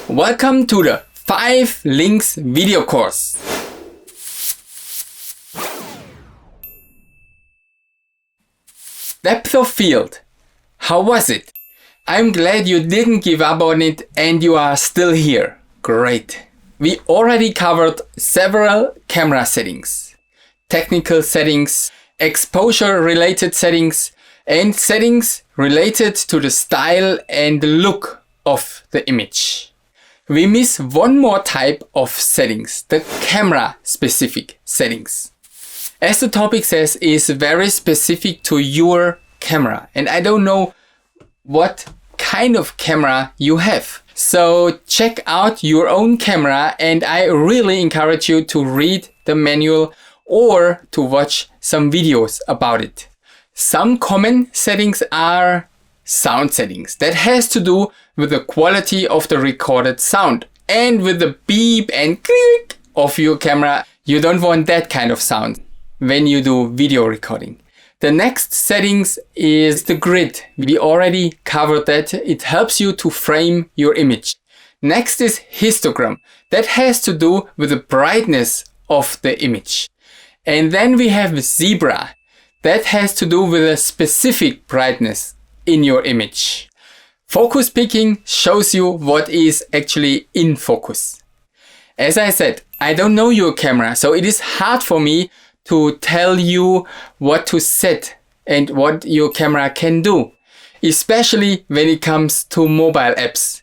Welcome to the 5 links video course. Depth of field. How was it? I'm glad you didn't give up on it and you are still here. Great. We already covered several camera settings, technical settings, exposure related settings, and settings related to the style and the look of the image. We miss one more type of settings, the camera specific settings. As the topic says, is very specific to your camera, and I don't know what kind of camera you have. So check out your own camera, and I really encourage you to read the manual or to watch some videos about it. Some common settings are sound settings. That has to do with the quality of the recorded sound and with the beep and click of your camera. You don't want that kind of sound when you do video recording. The next settings is the grid. We already covered that. It helps you to frame your image. Next is histogram. That has to do with the brightness of the image. And then we have zebra. That has to do with a specific brightness in your image. Focus picking shows you what is actually in focus. As I said, I don't know your camera, so it is hard for me to tell you what to set and what your camera can do, especially when it comes to mobile apps.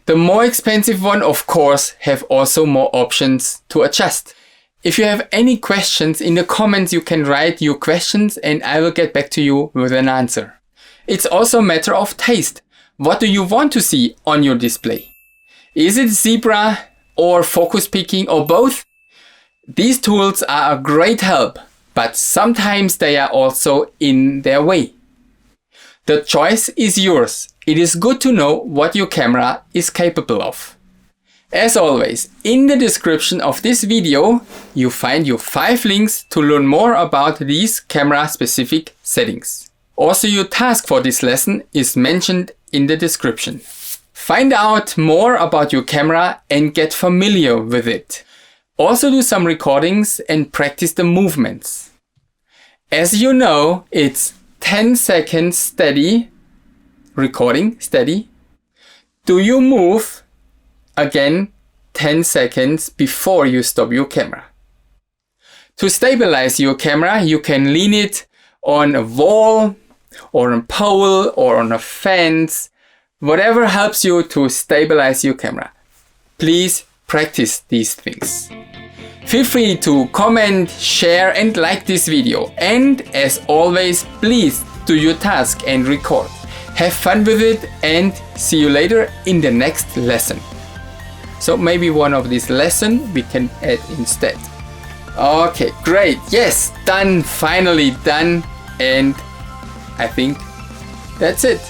The more expensive one, of course, have also more options to adjust. If you have any questions in the comments, you can write your questions and I will get back to you with an answer. It's also a matter of taste. What do you want to see on your display? Is it zebra or focus picking or both? These tools are a great help, but sometimes they are also in their way. The choice is yours. It is good to know what your camera is capable of. As always, in the description of this video, you find your 5 links to learn more about these camera specific settings. Also, your task for this lesson is mentioned in the description. Find out more about your camera and get familiar with it. Also do some recordings and practice the movements. As you know, it's 10 seconds steady, recording steady. Do you move? Again, 10 seconds before you stop your camera. To stabilize your camera, you can lean it on a wall or a pole or on a fence, whatever helps you to stabilize your camera. Please practice these things. Feel free to comment, share and like this video. And as always, please do your task and record. Have fun with it and see you later in the next lesson. So maybe one of these lessons we can add instead. Okay, great. Yes, done. Finally done. And I think that's it.